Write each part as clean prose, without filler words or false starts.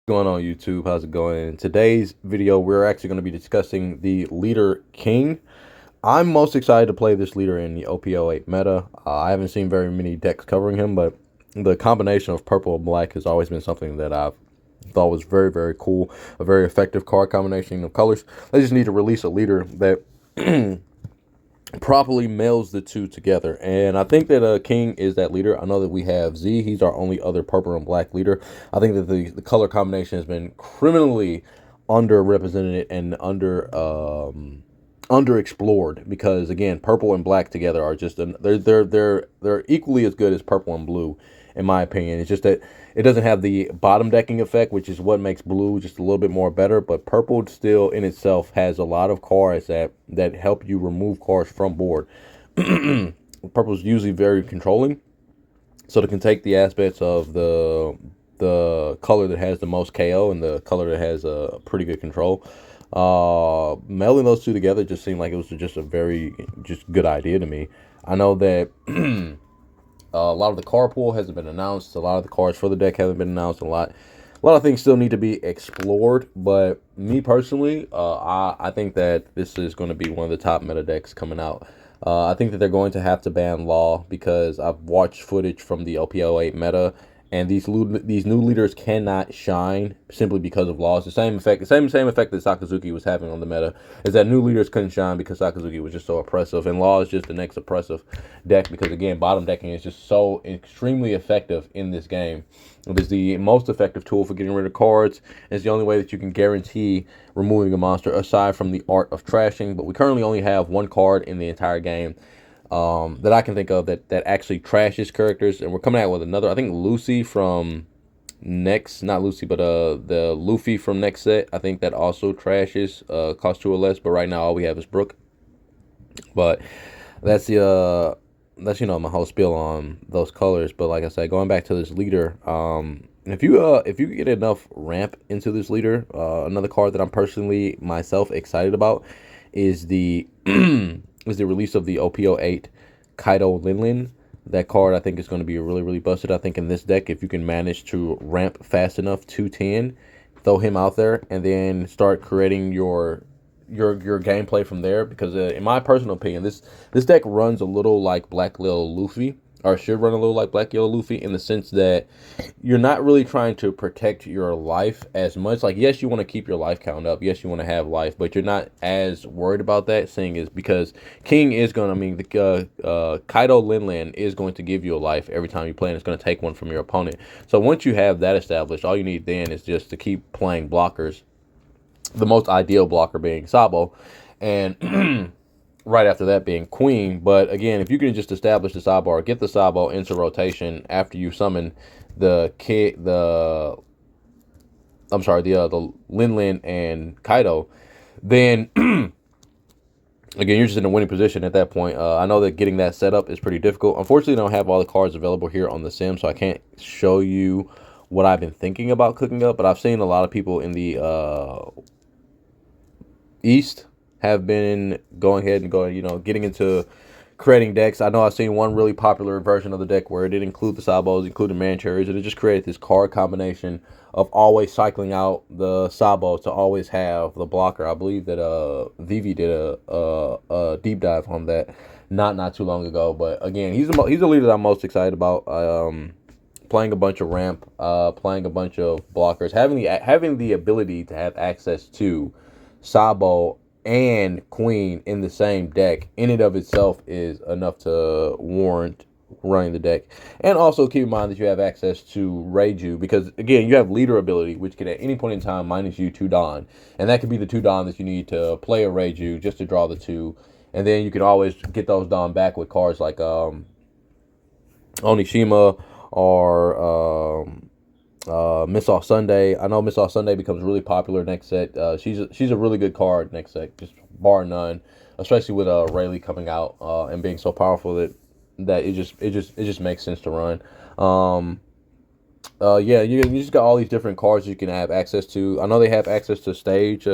Going on YouTube? How's it going? In today's video, we're actually going to be discussing the leader King. I'm most excited to play this leader in the OP08 meta. I haven't seen very many decks covering him, but the combination of purple and black has always been something that I've thought was very, very cool. A very effective card combination of colors. They just need to release a leader that properly melds the two together, and I think that King is that leader. I know that we have Z. He's our only other purple and black leader. I think that the color combination has been criminally underrepresented and underexplored, because again, purple and black together are just they're equally as good as purple and blue, in my opinion. It's just that it doesn't have the bottom decking effect, which is what makes blue just a little bit more better. But purple still in itself has a lot of cards that help you remove cards from board. Purple is usually very controlling, so it can take the aspects of the color that has the most KO and the color that has a pretty good control. Melding those two together just seemed like it was just a very good idea to me. I know that a lot of the card pool hasn't been announced. A lot of the cards for the deck haven't been announced. A lot of things still need to be explored. But me personally, I think that this is going to be one of the top meta decks coming out. I think that they're going to have to ban Law, because I've watched footage from the OP08 meta, and these new leaders cannot shine simply because of Laws. The same effect, the same effect that Sakazuki was having on the meta, is that new leaders couldn't shine because Sakazuki was just so oppressive, and Law is just the next oppressive deck, because again, bottom decking is just so extremely effective in this game. It is the most effective tool for getting rid of cards. It's the only way that you can guarantee removing a monster, aside from the art of trashing. But we currently only have one card in the entire game that I can think of that actually trashes characters, and we're coming out with another. I think Lucy from next, not Lucy, but the Luffy from next set. I think that also trashes, cost 2 or less. But right now all we have is Brook. But that's that's my whole spiel on those colors. But like I said, going back to this leader, if you get enough ramp into this leader, another card that I'm personally myself excited about is the is the release of the OP08 Kaido Linlin. That card I think is going to be really busted. I think in this deck, if you can manage to ramp fast enough to 10, throw him out there, and then start creating your gameplay from there. Because in my personal opinion, this deck runs a little like Black Yellow Luffy, or should run a little like Black Yellow Luffy, in the sense that you're not really trying to protect your life as much. Like, yes, you want to keep your life count up, yes, you want to have life, but you're not as worried about that. Seeing is because King is going to, the Kaido Linlan is going to give you a life every time you play, and it's going to take one from your opponent. So once you have that established, all you need then is just to keep playing blockers, the most ideal blocker being Sabo, and right after that being Queen. But again, if you can just establish the Sabo, or get the Sabo into rotation after you summon the Lin Lin and Kaido, then again, you're just in a winning position at that point. I know that getting that set up is pretty difficult. Unfortunately, I don't have all the cards available here on the sim, so I can't show you what I've been thinking about cooking up. But I've seen a lot of people in the East have been going ahead and getting into creating decks. I know I've seen one really popular version of the deck where it did include the Sabos, included Mancherries, and it just created this card combination of always cycling out the Sabo to always have the blocker. I believe that Vivi did a deep dive on that not too long ago. But again, he's the leader that I'm most excited about. Playing a bunch of ramp, playing a bunch of blockers, having the ability to have access to Sabo and Queen in the same deck in and of itself is enough to warrant running the deck. And also keep in mind that you have access to Reiju, because again, you have leader ability, which can at any point in time minus you 2 Dawn, and that could be the 2 Dawn that you need to play a Reiju just to draw the 2, and then you can always get those Dawn back with cards like Onishima or Miss Off Sunday. I know Miss Off Sunday becomes really popular next set. She's a really good card next set, just bar none. Especially with Rayleigh coming out and being so powerful that it just makes sense to run. Yeah, you just got all these different cards you can have access to. I know they have access to stage.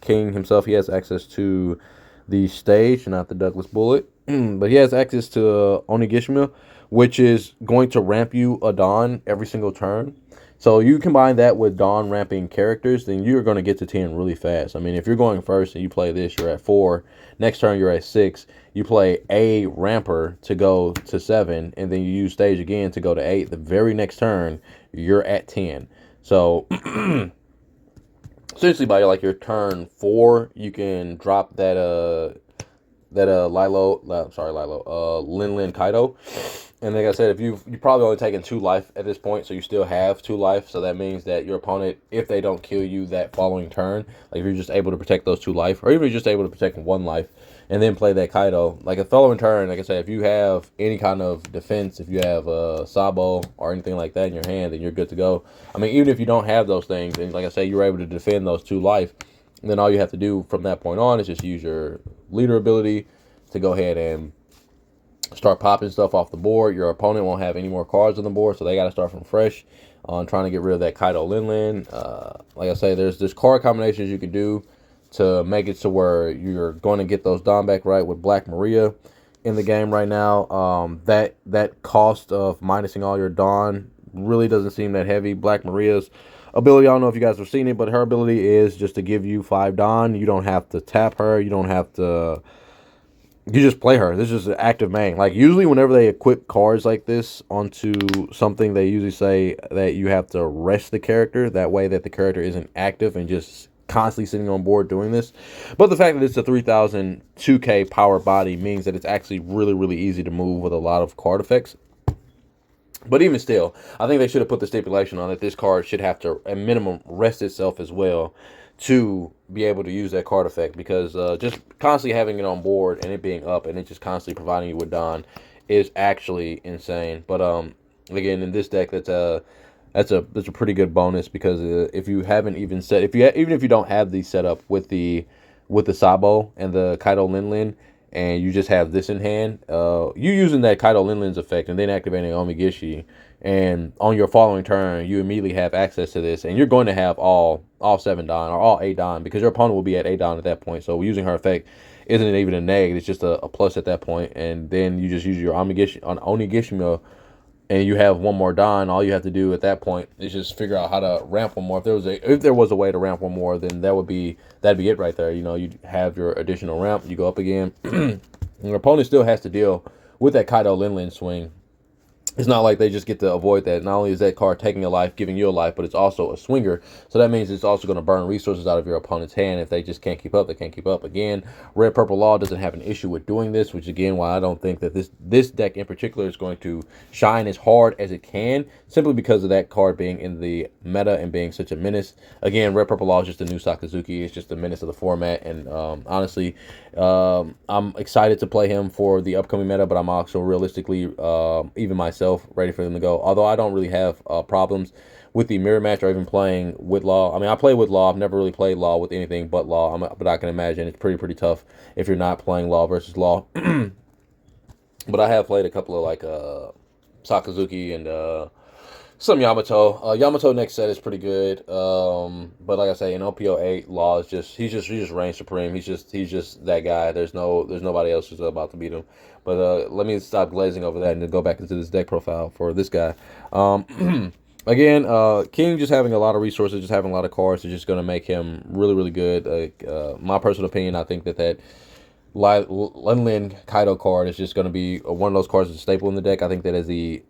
King himself, he has access to the stage, not the Douglas Bullet, but he has access to Onigashima, which is going to ramp you a Dawn every single turn. So you combine that with Dawn ramping characters, then you're going to get to 10 really fast. I mean, if you're going first and you play this, you're at 4. Next turn, you're at 6. You play a ramper to go to 7, and then you use stage again to go to 8. The very next turn, you're at 10. So essentially by like your turn 4, you can drop that Lin Lin Kaido. And like I said, if you probably only taken 2 life at this point, so you still have 2 life. So that means that your opponent, if they don't kill you that following turn, like if you're just able to protect those 2 life, or even if you're just able to protect 1 life, and then play that Kaido, like a following turn, like I said, if you have any kind of defense, if you have a Sabo or anything like that in your hand, then you're good to go. I mean, even if you don't have those things, and like I say, you're able to defend those 2 life, then all you have to do from that point on is just use your leader ability to go ahead and start popping stuff off the board. Your opponent won't have any more cards on the board, so they got to start from fresh on trying to get rid of that Kaido Lin Lin. Like I say, there's card combinations you can do to make it to where you're going to get those Dawn back right with Black Maria in the game right now. That cost of minusing all your Dawn really doesn't seem that heavy. Black Maria's ability, I don't know if you guys have seen it, but her ability is just to give you 5 Dawn. You don't have to tap her. You don't have to... You just play her. This is an active main. Like, usually whenever they equip cards like this onto something, they usually say that you have to rest the character. That way that the character isn't active and just constantly sitting on board doing this. But the fact that it's a 3000 2K power body means that it's actually really, really easy to move with a lot of card effects. But even still, I think they should have put the stipulation on that this card should have to, at minimum, rest itself as well to be able to use that card effect, because just constantly having it on board and it being up and it just constantly providing you with Dawn is actually insane. But again, in this deck, that's a pretty good bonus, because if you haven't even set, even if you don't have the setup with the Sabo and the Kaido Lin Lin, and you just have this in hand, you using that Kaido Lin Lin's effect and then activating Omigishi, and on your following turn, you immediately have access to this, and you're going to have all 7 Dawn or all 8 Dawn, because your opponent will be at 8 Dawn at that point. So using her effect isn't even a neg; it's just a plus at that point. And then you just use your Onigashima, and you have 1 more Dawn. All you have to do at that point is just figure out how to ramp 1 more. If there was a way to ramp 1 more, then that'd be it right there. You know, you have your additional ramp. You go up again. And your opponent still has to deal with that Kaido Lin Lin swing. It's not like they just get to avoid that. Not only is that card taking a life, giving you a life, but it's also a swinger. So that means it's also going to burn resources out of your opponent's hand. If they just can't keep up, they can't keep up. Again, Red Purple Law doesn't have an issue with doing this, which again, why I don't think that this deck in particular is going to shine as hard as it can, simply because of that card being in the meta and being such a menace. Again, Red Purple Law is just a new Sakazuki. It's just a menace of the format. And honestly, I'm excited to play him for the upcoming meta, but I'm also realistically, even myself, ready for them to go. Although I don't really have problems with the mirror match or even playing with Law. I mean, I play with Law. I've never really played Law with anything but Law. But I can imagine it's pretty tough if you're not playing Law versus Law. But I have played a couple of like Sakazuki and some Yamato. Yamato next set is pretty good. But like I say, in OP08, Law is he's just reign supreme. He's just that guy. There's nobody else who's about to beat him. But let me stop glazing over that and then go back into this deck profile for this guy. Again, King just having a lot of resources, just having a lot of cards is just going to make him really, really good. My personal opinion, I think that Lin Lin Kaido card is just going to be one of those cards that's a staple in the deck. I think that as the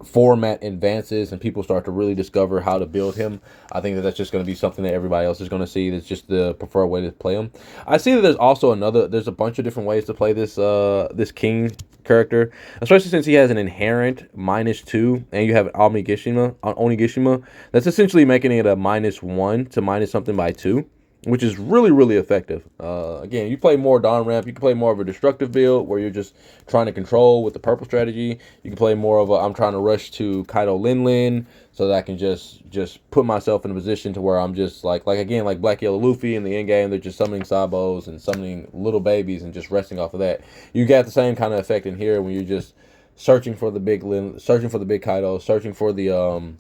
format advances and people start to really discover how to build him, I think that that's just going to be something that everybody else is going to see. That's just the preferred way to play him. I see that there's also there's a bunch of different ways to play this this King character, especially since he has an inherent -2 and you have Onigashima. That's essentially making it a -1 to minus something by 2, which is really, really effective. Again, you play more Dawn Ramp. You can play more of a destructive build where you're just trying to control with the purple strategy. You can play more of a I'm trying to rush to Kaido Lin Lin so that I can just put myself in a position to where I'm just like Black Yellow Luffy in the end game. They're just summoning Sabos and summoning little babies and just resting off of that. You got the same kind of effect in here when you're just searching for the big Kaido, searching for the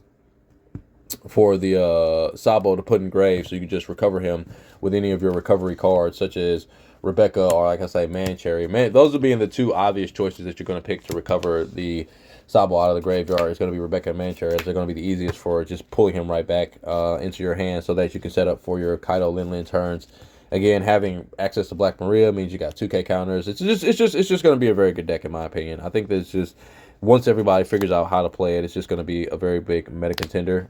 for the Sabo to put in grave, so you can just recover him with any of your recovery cards, such as Rebecca or, like I say, Mancherry. Man, those would be the two obvious choices that you're going to pick to recover the Sabo out of the graveyard. It's going to be Rebecca and Mancherry, as they're going to be the easiest for just pulling him right back into your hand, so that you can set up for your Kaido Lin turns. Again, having access to Black Maria means you got 2K counters. It's just going to be a very good deck, in my opinion. I think that it's just, once everybody figures out how to play it, it's just going to be a very big meta contender.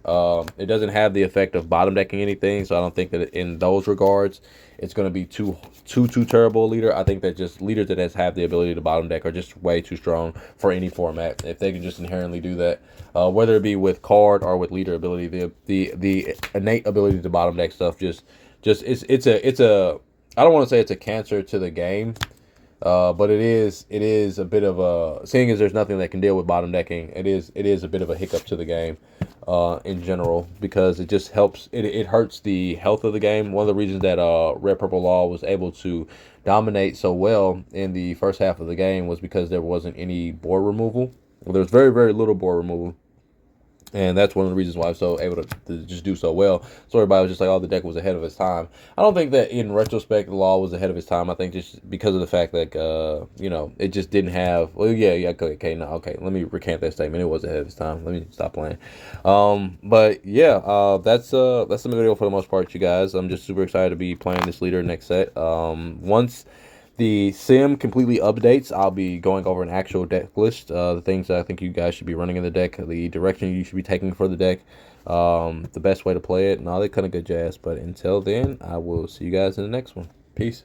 It doesn't have the effect of bottom decking anything, so I don't think that in those regards it's going to be too terrible a leader. I think that just leaders that have the ability to bottom deck are just way too strong for any format. If they can just inherently do that, whether it be with card or with leader ability, the innate ability to bottom deck stuff it's a, I don't want to say it's a cancer to the game, but it is a bit of a, seeing as there's nothing that can deal with bottom decking, it is a bit of a hiccup to the game in general, because it just helps, it hurts the health of the game. One of the reasons that Red Purple Law was able to dominate so well in the first half of the game was because there wasn't any board removal. Well, there was very, very little board removal. And that's one of the reasons why I was so able to just do so well. So everybody was just like, oh, the deck was ahead of its time. I don't think that in retrospect, the law was ahead of its time. I think just because of the fact that, it just didn't have, well, yeah, okay, no, okay. Let me recant that statement. It was ahead of its time. Let me stop playing. But yeah, that's the video for the most part, you guys. I'm just super excited to be playing this leader next set. Once the sim completely updates, I'll be going over an actual deck list, the things that I think you guys should be running in the deck, the direction you should be taking for the deck, the best way to play it, and all that kind of good jazz. But until then, I will see you guys in the next one. Peace.